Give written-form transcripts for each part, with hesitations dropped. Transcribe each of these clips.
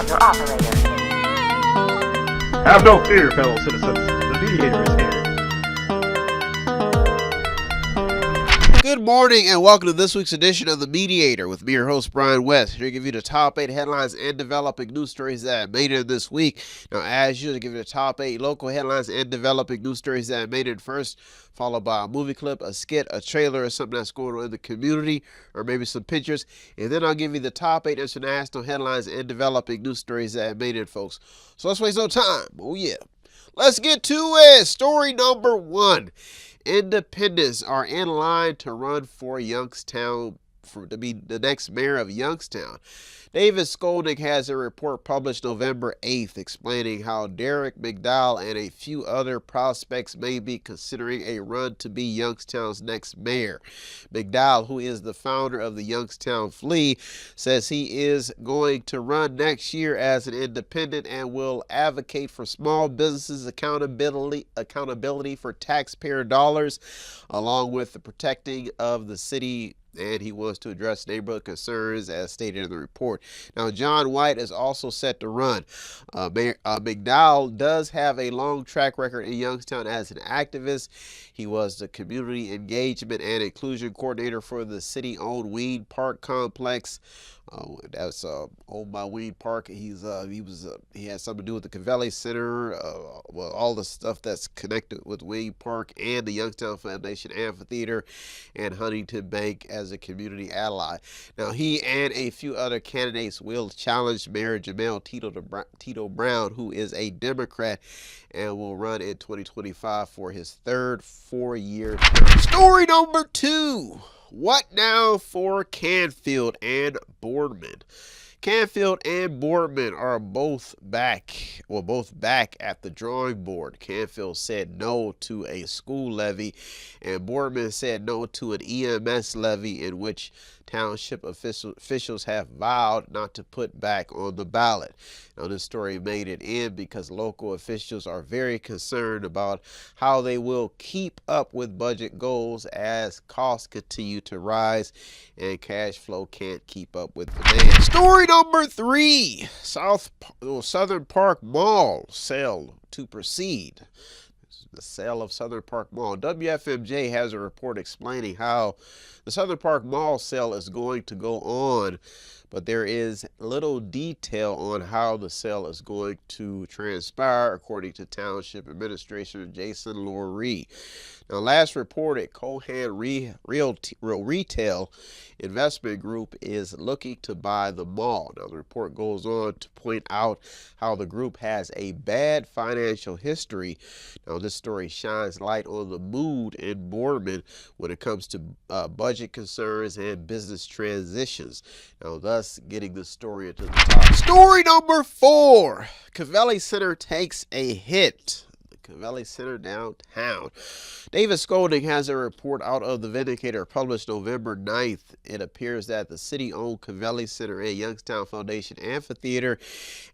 your operator. Have no fear, fellow citizens. The Mediator is here. Good morning and welcome to this week's edition of The Mediator with me, your host, Brian West. Here to give you the top 8 headlines and developing news stories that made it this week. Now, as usual, to give you the top 8 local headlines and developing news stories that made it first, followed by a movie clip, a skit, a trailer, or something that's going on in the community, or maybe some pictures. And then I'll give you the top 8 international headlines and developing news stories that made it, folks. So let's waste no time. Oh, yeah. Let's get to it. Story number 1. Independents are in line to run for Youngstown to be the next mayor of Youngstown. David Skolnick has a report published November 8th explaining how Derek McDowell and a few other prospects may be considering a run to be Youngstown's next mayor. McDowell, who is the founder of the Youngstown Flea, says he is going to run next year as an independent and will advocate for small businesses accountability for taxpayer dollars, along with the protecting of the city, and he wants to address neighborhood concerns as stated in the report. Now, John White is also set to run. McDowell does have a long track record in Youngstown as an activist. He was the community engagement and inclusion coordinator for the city-owned Weed Park complex. That's owned by Weed Park. He had something to do with the Cavelli Center, all the stuff that's connected with Weed Park and the Youngstown Foundation Amphitheater and Huntington Bank as a community ally. Now, he and a few other candidates will challenge Mayor Jamel Tito Brown, who is a Democrat, and will run in 2025 for his third 4-year term. Story number 2. What now for Canfield and Boardman? Canfield and Boardman are both back at the drawing board. Canfield said no to a school levy, and Boardman said no to an EMS levy in which township officials have vowed not to put back on the ballot. Now, this story made it in because local officials are very concerned about how they will keep up with budget goals as costs continue to rise and cash flow can't keep up with demand. Story number 3. Southern Park Mall sale to proceed. The sale of Southern Park Mall. WFMJ has a report explaining how the Southern Park Mall sale is going to go on, but there is little detail on how the sale is going to transpire, according to Township Administrator Jason Loree. Now, last reported, Cohan Retail Investment Group is looking to buy the mall. Now, the report goes on to point out how the group has a bad financial history. Now, this story shines light on the mood in Boardman when it comes to budget concerns and business transitions. Now, thus getting the story into the top. Story number 4. Cavelli Center takes a hit. Cavelli Center downtown. David Skolnick has a report out of the Vindicator published November 9th. It appears that the city-owned Cavelli Center and Youngstown Foundation Amphitheater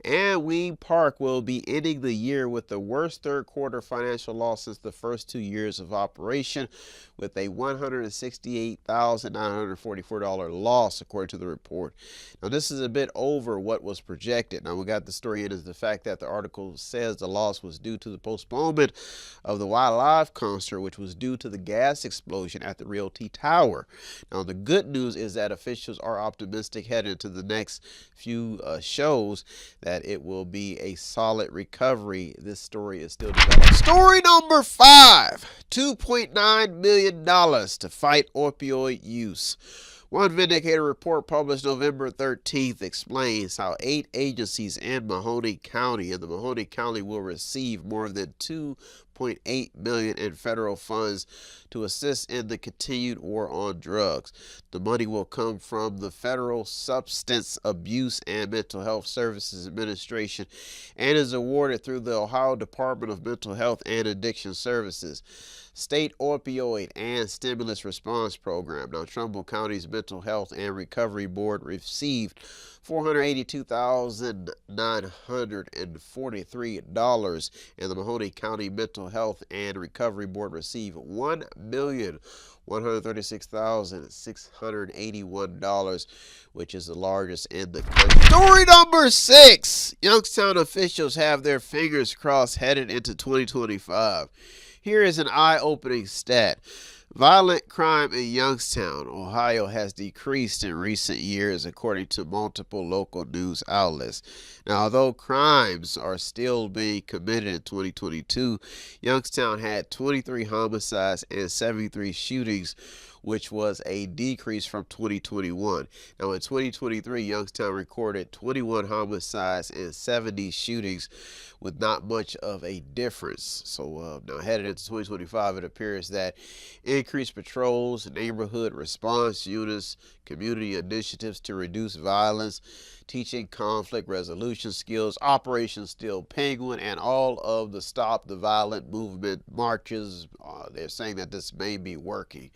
and Weed Park will be ending the year with the worst third-quarter financial loss since the first 2 years of operation, with a $168,944 loss, according to the report. Now, this is a bit over what was projected. Now, we got the story in is the fact that the article says the loss was due to the postponement of the Wildlife concert, which was due to the gas explosion at the Realty Tower. Now, the good news is that officials are optimistic heading into the next few shows that it will be a solid recovery. This story is still developing. Story number 5. $2.9 million to fight opioid use. One Vindicator report published November 13th explains how 8 agencies in Mahoning County and the Mahoning County will receive more than $2.8 million in federal funds to assist in the continued war on drugs. The money will come from the Federal Substance Abuse and Mental Health Services Administration and is awarded through the Ohio Department of Mental Health and Addiction Services. State Opioid and Stimulus Response Program. Now, Trumbull County's Mental Health and Recovery Board received $482,943, and the Mahoning County Mental Health and Recovery Board received $1,136,681, which is the largest in the country. Story number 6. Youngstown officials have their fingers crossed headed into 2025. Here is an eye-opening stat. Violent crime in Youngstown, Ohio has decreased in recent years according to multiple local news outlets. Now, although crimes are still being committed in 2022, Youngstown had 23 homicides and 73 shootings, which was a decrease from 2021. Now, in 2023, Youngstown recorded 21 homicides and 70 shootings with not much of a difference. So now headed into 2025, it appears that increased patrols, neighborhood response units, community initiatives to reduce violence, teaching conflict resolution skills, Operation Steel Penguin, and all of the Stop the Violent movement marches, they're saying that this may be working.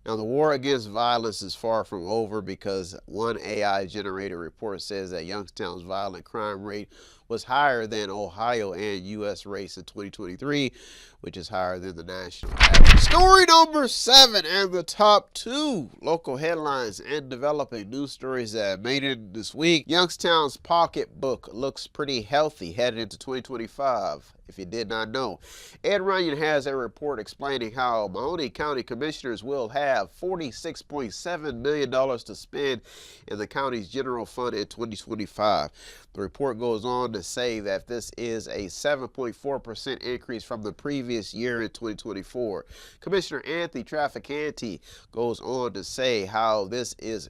Now, the war against violence is far from over because one AI-generated report says that Youngstown's violent crime rate was higher than Ohio and U.S. rates in 2023, which is higher than the national average. Story number 7 and the top 2 local headlines and developing news stories that made it this week. Youngstown's pocketbook looks pretty healthy headed into 2025. If you did not know, Ed Runyon has a report explaining how Mahoning County Commissioners will have $46.7 million to spend in the county's general fund in 2025. The report goes on to say that this is a 7.4% increase from the previous year in 2024. Commissioner Anthony Trafficante goes on to say how this is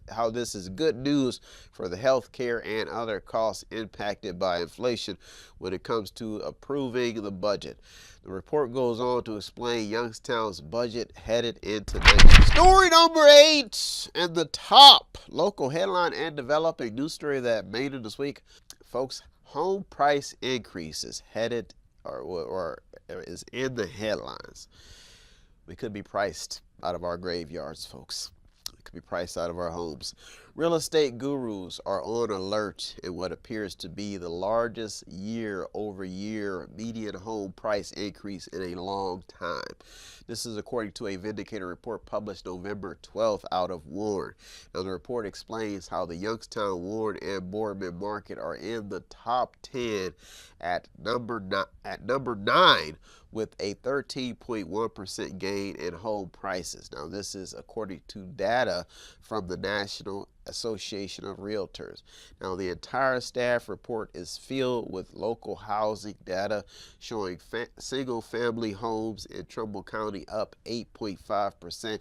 good news for the health care and other costs impacted by inflation when it comes to approving the budget. The report goes on to explain Youngstown's budget headed into next year. Story number 8 and the top local headline and developing news story that made it this week. Folks, home price increases headed or is in the headlines. We could be priced out of our graveyards, folks. We could be priced out of our homes. Real estate gurus are on alert in what appears to be the largest year-over-year median home price increase in a long time. This is according to a Mediator report published November 12th out of Warren. Now, the report explains how the Youngstown, Warren, and Boardman market are in the top 10 at number 9 with a 13.1% gain in home prices. Now, this is according to data from the National Association of Realtors. Now, the entire staff report is filled with local housing data showing single-family homes in Trumbull County up 8.5%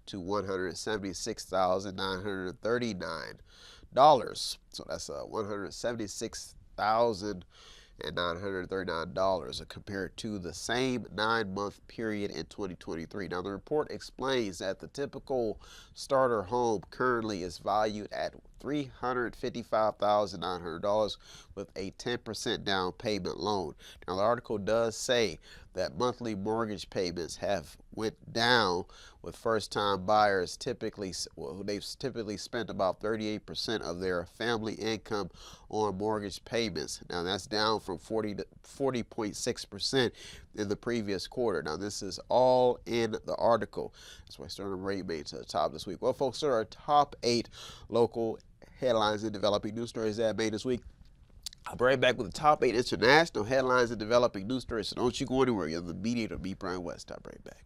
to $176,939. So that's $176,939 compared to the same 9-month period in 2023. Now, the report explains that the typical starter home currently is valued at $355,900 with a 10% down payment loan. Now, the article does say that monthly mortgage payments have went down, with first-time buyers they've typically spent about 38% of their family income on mortgage payments. Now, that's down from 40.6% in the previous quarter. Now, this is all in the article. That's why Sterling Rate made to the top this week. Well, folks, there are top 8 local headlines and developing news stories that made this week. I'll be right back with the top 8 international headlines and developing news stories. So don't you go anywhere. You're the Mediator, me, Brian West. I'll be right back.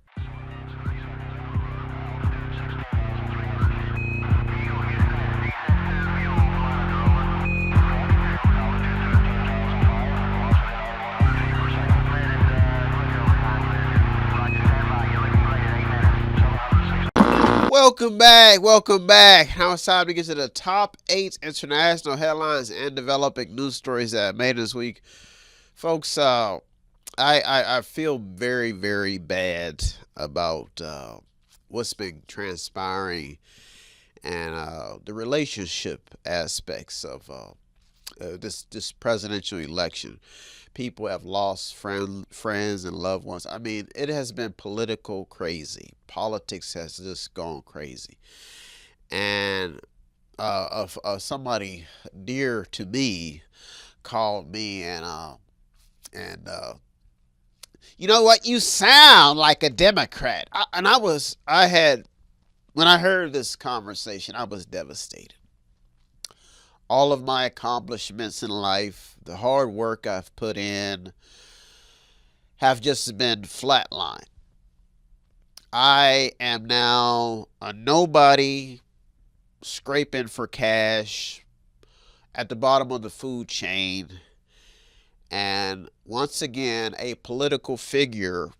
Welcome back. Now it's time to get to the top 8 international headlines and developing news stories that made this week. Folks, I feel very, very bad about what's been transpiring and the relationship aspects of this presidential election. People have lost friends and loved ones. I mean, it has been political crazy. Politics has just gone crazy. And somebody dear to me called me and You know what? You sound like a Democrat. When I heard this conversation, I was devastated. All of my accomplishments in life, the hard work I've put in, have just been flatlined. I am now a nobody scraping for cash at the bottom of the food chain. And once again, a political figure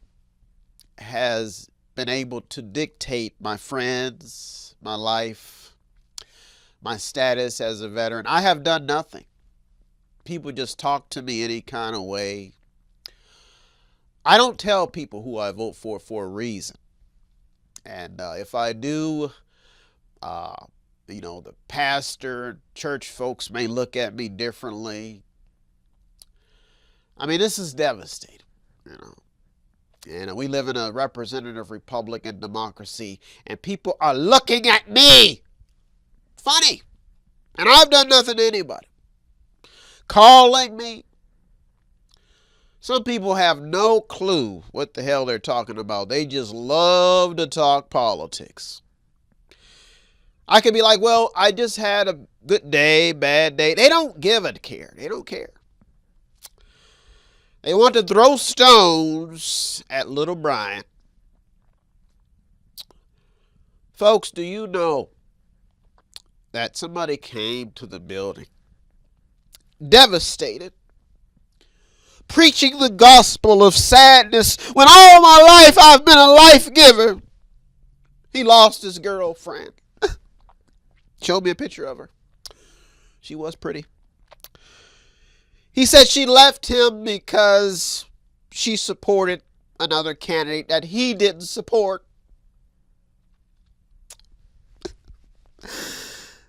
has been able to dictate my friends, my life, my status as a veteran. I have done nothing. People just talk to me any kind of way. I don't tell people who I vote for a reason. And if I do, the pastor, church folks may look at me differently. I mean, this is devastating, And we live in a representative Republican democracy, and people are looking at me funny. And I've done nothing to anybody. Calling me. Some people have no clue what the hell they're talking about. They just love to talk politics. I could be like, well, I just had a good day, bad day. They don't give a care. They don't care. They want to throw stones at little Brian. Folks, do you know that somebody came to the building devastated, preaching the gospel of sadness when all my life I've been a life giver? He lost his girlfriend. Showed me a picture of her. She was pretty. He said she left him because she supported another candidate that he didn't support.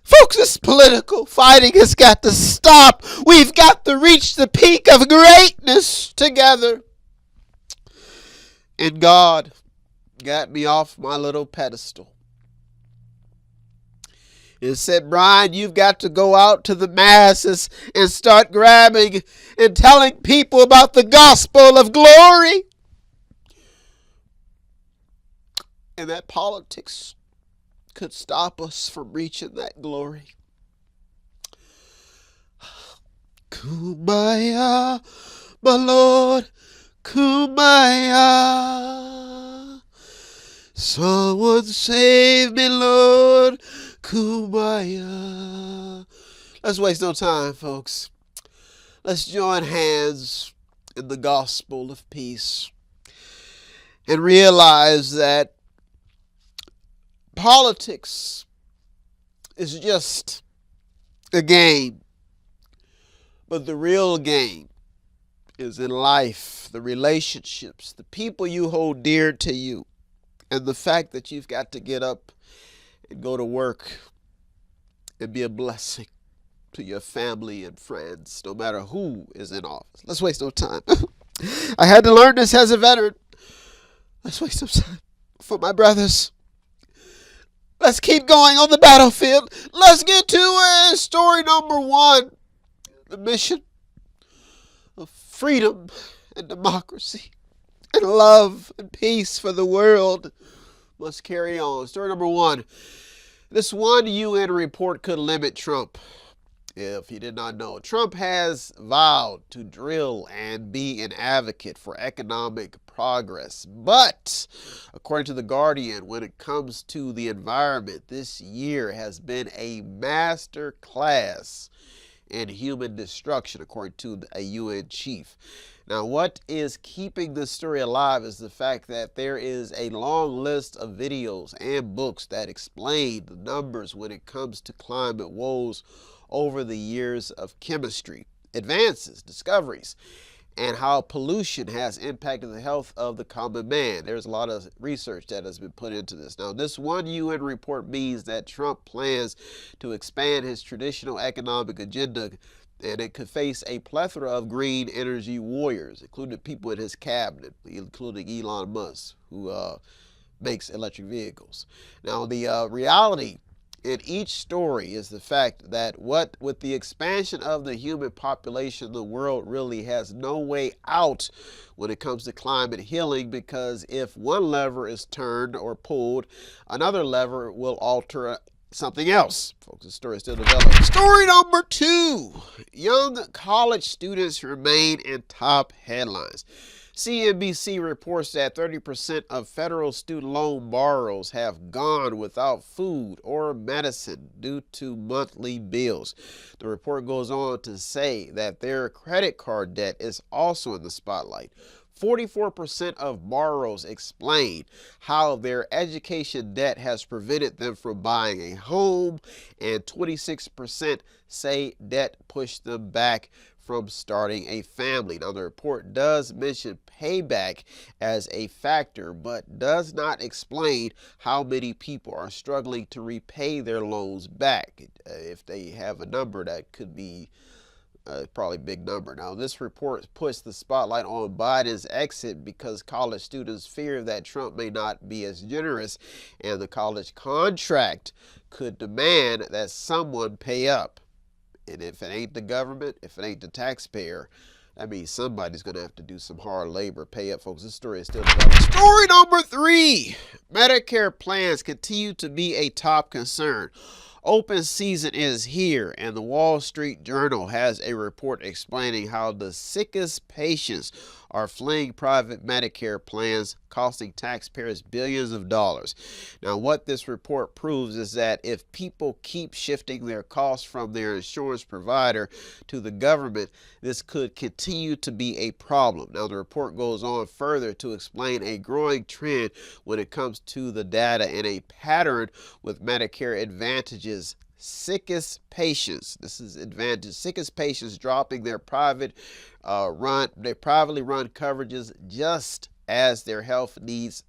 Folks, this political fighting has got to stop. We've got to reach the peak of greatness together. And God got me off my little pedestal. It said, Brian, you've got to go out to the masses and start grabbing and telling people about the gospel of glory. And that politics could stop us from reaching that glory. Kumbaya, my Lord, kumbaya. Someone save me, Lord, kumbaya. Let's waste no time, folks. Let's join hands in the gospel of peace and realize that politics is just a game, but the real game is in life, the relationships, the people you hold dear to you, and the fact that you've got to get up and go to work and be a blessing to your family and friends, no matter who is in office. Let's waste no time. I had to learn this as a veteran. Let's waste no time for my brothers. Let's keep going on the battlefield. Let's get to story number 1. The mission of freedom and democracy and love and peace for the world must carry on. Story number 1. This one UN report could limit Trump. If you did not know, Trump has vowed to drill and be an advocate for economic progress. But, according to The Guardian, when it comes to the environment, this year has been a master class in human destruction, according to a UN chief. Now, what is keeping this story alive is the fact that there is a long list of videos and books that explain the numbers when it comes to climate woes over the years of chemistry, advances, discoveries, and how pollution has impacted the health of the common man. There's a lot of research that has been put into this. Now, this one UN report means that Trump plans to expand his traditional economic agenda, and it could face a plethora of green energy warriors, including people in his cabinet, including Elon Musk, who makes electric vehicles. Now, the reality in each story is the fact that with the expansion of the human population, the world really has no way out when it comes to climate healing, because if one lever is turned or pulled, another lever will alter something else. Folks, the story is still developing. Story number 2. Young college students remain in top headlines. CNBC reports that 30% of federal student loan borrowers have gone without food or medicine due to monthly bills. The report goes on to say that their credit card debt is also in the spotlight. 44% of borrowers explain how their education debt has prevented them from buying a home, and 26% say debt pushed them back from starting a family. Now, the report does mention payback as a factor, but does not explain how many people are struggling to repay their loans back. If they have a number, that could be probably a big number. Now, this report puts the spotlight on Biden's exit because college students fear that Trump may not be as generous, and the college contract could demand that someone pay up. And if it ain't the government, if it ain't the taxpayer, that means somebody's going to have to do some hard labor, pay up, folks. This story is still developing. Story number 3. Medicare plans continue to be a top concern. Open season is here, and the Wall Street Journal has a report explaining how the sickest patients are fleeing private Medicare plans, costing taxpayers billions of dollars. Now, what this report proves is that if people keep shifting their costs from their insurance provider to the government, this could continue to be a problem. Now, the report goes on further to explain a growing trend when it comes to the data and a pattern with Medicare Advantage's sickest patients. This is advantage. Sickest patients dropping their privately run coverages just as their health needs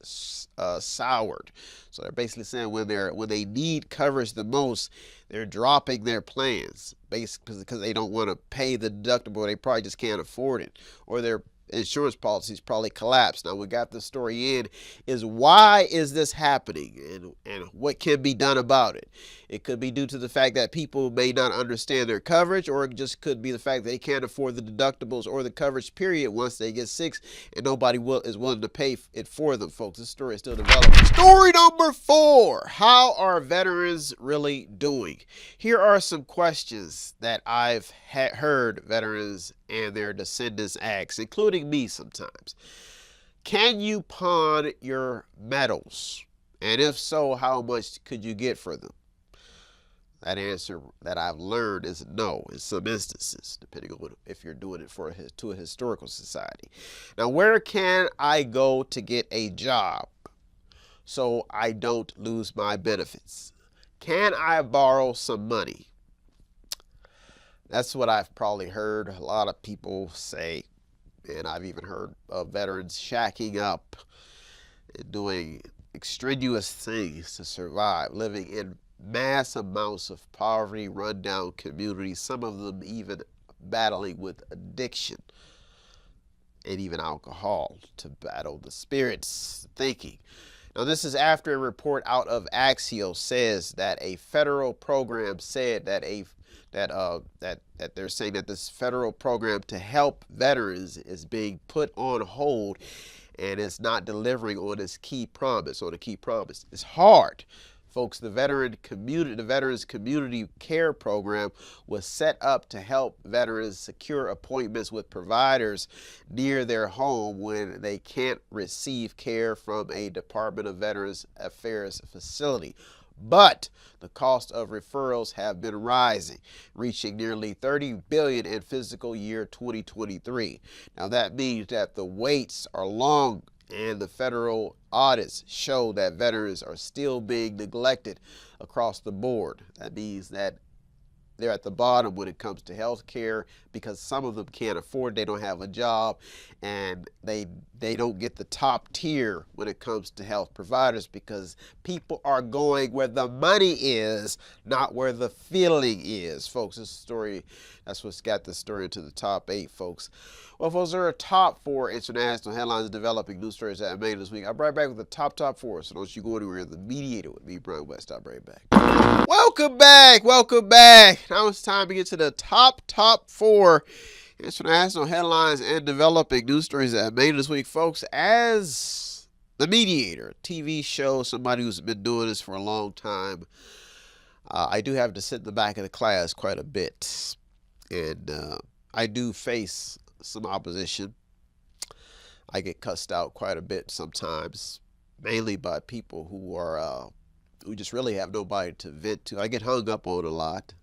soured. So they're basically saying when they need coverage the most, they're dropping their plans, basically because they don't want to pay the deductible. They probably just can't afford it, or their insurance policies probably collapsed. Now, we got the story in is why is this happening, and what can be done about it. It could be due to the fact that people may not understand their coverage, or it just could be the fact that they can't afford the deductibles or the coverage period once they get sick, and nobody is willing to pay it for them, folks. This story is still developing. Story number 4. How are veterans really doing? Here are some questions that I've heard veterans and their descendants ask, including me sometimes. Can you pawn your medals? And if so, how much could you get for them? That answer that I've learned is no in some instances, depending on if you're doing it to a historical society. Now, where can I go to get a job so I don't lose my benefits? Can I borrow some money? That's what I've probably heard a lot of people say, and I've even heard of veterans shacking up and doing extraneous things to survive, living in mass amounts of poverty, rundown communities, some of them even battling with addiction and even alcohol to battle the spirits thinking. Now, this is after a report out of Axios says that a federal program said that they're saying that this federal program to help veterans is being put on hold and it's not delivering on its key promise. It's hard. Folks, the Veterans Community Care Program was set up to help veterans secure appointments with providers near their home when they can't receive care from a Department of Veterans Affairs facility. But the cost of referrals have been rising, reaching nearly $30 billion in fiscal year 2023. Now, that means that the waits are long, and the federal audits show that veterans are still being neglected across the board. That means that they're at the bottom when it comes to health care, because some of them can't afford, they don't have a job, and they don't get the top tier when it comes to health providers, because people are going where the money is, not where the feeling is. Folks, this story, that's what's got the story into the top 8, folks. Well, folks, there are top 4 international headlines and developing news stories that I made this week. I'll be right back with the top 4, so don't you go anywhere. The Mediator with me, Brian West. I'll be right back. Welcome back. Now it's time to get to the top 4 international headlines and developing news stories that I made this week, folks. As the Mediator, TV show, somebody who's been doing this for a long time, I do have to sit in the back of the class quite a bit, and I do face some opposition. I get cussed out quite a bit sometimes, mainly by people who are who just really have nobody to vent to. I get hung up on a lot,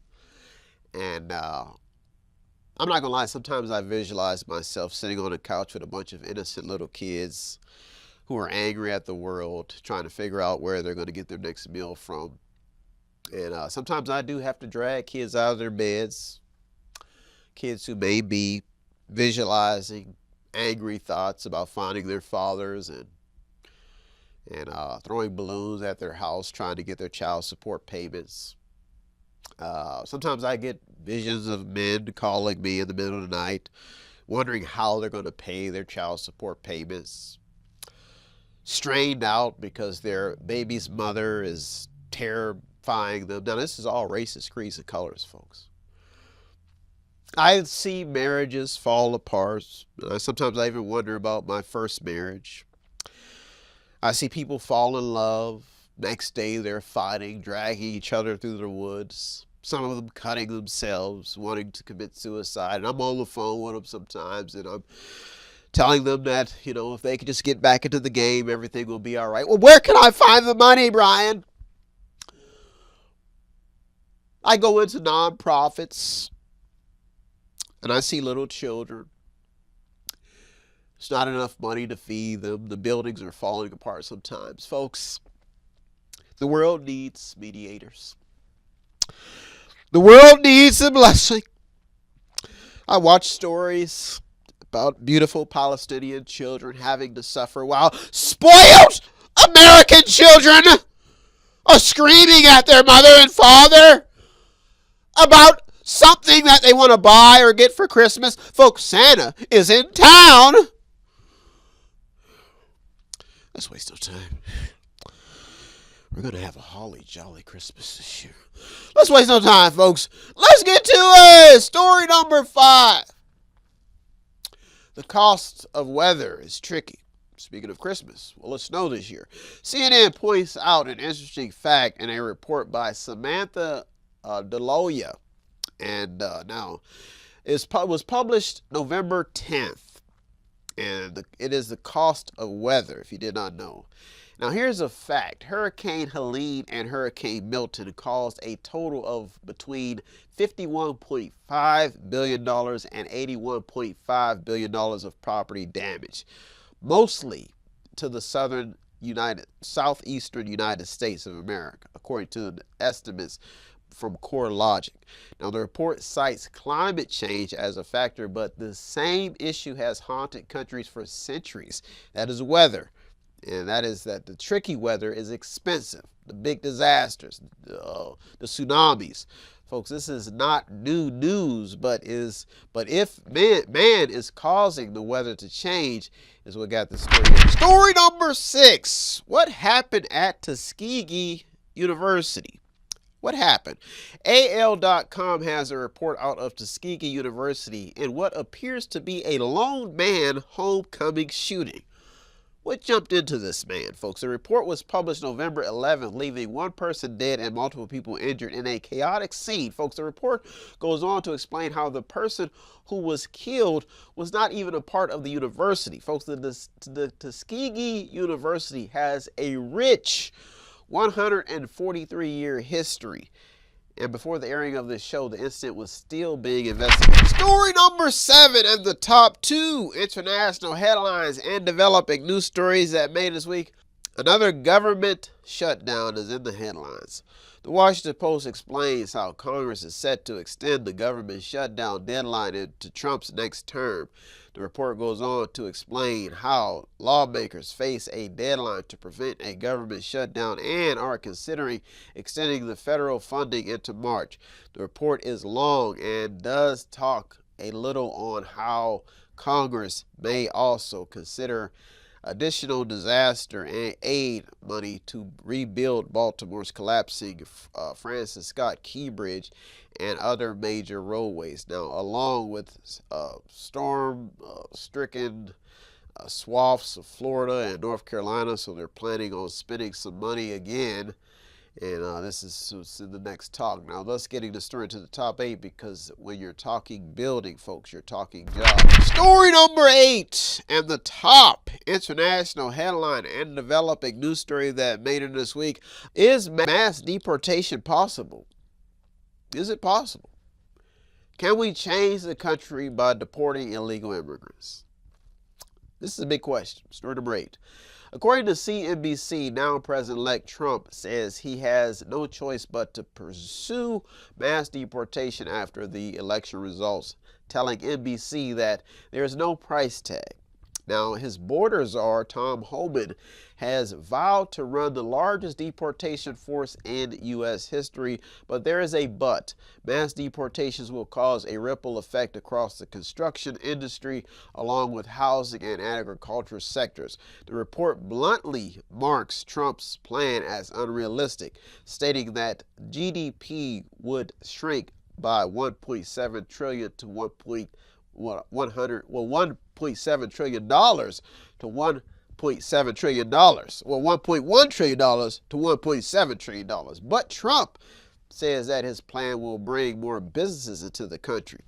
and I'm not gonna lie, sometimes I visualize myself sitting on a couch with a bunch of innocent little kids who are angry at the world, trying to figure out where they're going to get their next meal from. And sometimes I do have to drag kids out of their beds, kids who may be visualizing angry thoughts about finding their fathers, and throwing balloons at their house, trying to get their child support payments. Sometimes I get visions of men calling me in the middle of the night, wondering how they're going to pay their child support payments, strained out because their baby's mother is terrifying them. Now, this is all racist creeds and colors, folks. I see marriages fall apart. Sometimes I even wonder about my first marriage. I see people fall in love. Next day they're fighting, dragging each other through the woods. Some of them cutting themselves, wanting to commit suicide. And I'm on the phone with them sometimes, and I'm telling them that, you know, if they could just get back into the game, everything will be all right. Well, where can I find the money, Brian? I go into nonprofits, and I see little children. There's not enough money to feed them. The buildings are falling apart sometimes. Folks, the world needs mediators. The world needs a blessing. I watch stories about beautiful Palestinian children having to suffer while spoiled American children are screaming at their mother and father about something that they want to buy or get for Christmas. Folks, Santa is in town. Let's waste no time. We're going to have a holly jolly Christmas this year. Let's waste no time, folks. Let's get to it. Story number 5. The cost of weather is tricky. Speaking of Christmas, will it snow this year? CNN points out an interesting fact in a report by Samantha Deloya. And now, it was published November 10th. And it is the cost of weather, if you did not know. Now, here's a fact. Hurricane Helene and Hurricane Milton caused a total of between $51.5 billion and $81.5 billion of property damage, mostly to the southeastern United States of America, according to the estimates from CoreLogic. Now, the report cites climate change as a factor, but the same issue has haunted countries for centuries. That is weather. And that is that the tricky weather is expensive. The big disasters, the tsunamis. Folks, this is not new news, but if man is causing the weather to change, is what got the story. Story number 6. What happened at Tuskegee University? What happened? AL.com has a report out of Tuskegee University in what appears to be a lone man homecoming shooting. What jumped into this man, folks? The report was published November 11th, leaving one person dead and multiple people injured in a chaotic scene. Folks, the report goes on to explain how the person who was killed was not even a part of the university. Folks, the Tuskegee University has a rich 143-year history. And before the airing of this show, the incident was still being investigated. Story number 7 and the top 2 international headlines and developing news stories that made this week. Another government shutdown is in the headlines. The Washington Post explains how Congress is set to extend the government shutdown deadline into Trump's next term. The report goes on to explain how lawmakers face a deadline to prevent a government shutdown and are considering extending the federal funding into March. The report is long and does talk a little on how Congress may also consider additional disaster and aid money to rebuild Baltimore's collapsing Francis Scott Key Bridge and other major roadways. Now, along with storm-stricken swaths of Florida and North Carolina, so they're planning on spending some money again. And this is in the next talk. Now, thus getting the story to the top 8, because when you're talking building, folks, you're talking jobs. Story number 8, and the top international headline and developing news story that made it this week: is mass deportation possible? Is it possible? Can we change the country by deporting illegal immigrants? This is a big question. Story number 8. According to CNBC, now President-elect Trump says he has no choice but to pursue mass deportation after the election results, telling NBC that there is no price tag. Now, his border czar, Tom Homan, has vowed to run the largest deportation force in U.S. history, but there is a but. Mass deportations will cause a ripple effect across the construction industry, along with housing and agriculture sectors. The report bluntly marks Trump's plan as unrealistic, stating that GDP would shrink by $1.7 trillion to $1.7 trillion to $1.7 trillion. Well, $1.1 trillion to $1.7 trillion. But Trump says that his plan will bring more businesses into the country.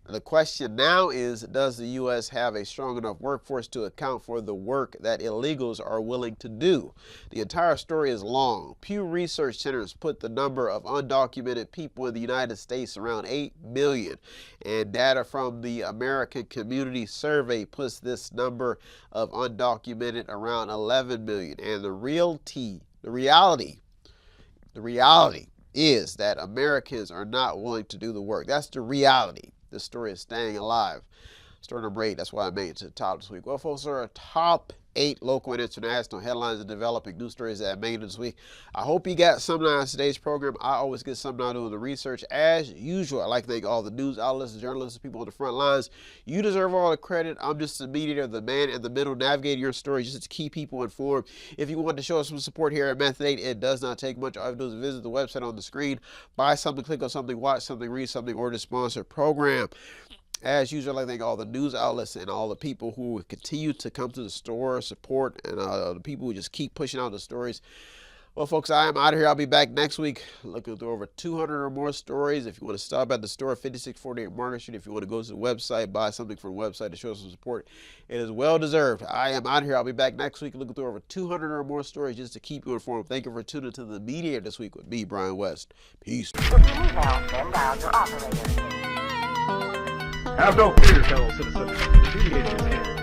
The question now is, does the U.S. have a strong enough workforce to account for the work that illegals are willing to do? The entire story is long. Pew Research Centers put the number of undocumented people in the United States around 8 million, and data from the American Community Survey puts this number of undocumented around 11 million. And the reality is that Americans are not willing to do the work. That's the reality. This story is staying alive. Story number 8, that's why I made it to the top this week. Well, folks, there are top 8 local and international headlines and developing news stories that I made this week. I hope you got something out of today's program. I always get something out of the research. As usual, I'd like to thank all the news outlets, journalists, people on the front lines. You deserve all the credit. I'm just the mediator, the man in the middle, navigating your story just to keep people informed. If you want to show us some support here at Method 8, it does not take much. All you have to do is visit the website on the screen, buy something, click on something, watch something, read something, or to sponsor a program. As usual, I thank all the news outlets and all the people who will continue to come to the store, support, and the people who just keep pushing out the stories. Well, folks, I am out of here. I'll be back next week looking through over 200 or more stories. If you want to stop at the store, 5648 Market Street. If you want to go to the website, buy something from the website to show some support, it is well deserved. I am out of here. I'll be back next week looking through over 200 or more stories just to keep you informed. Thank you for tuning to the Mediator this week with me, Brian West. Peace. Have no fear, fellow citizens. The Mediator is here.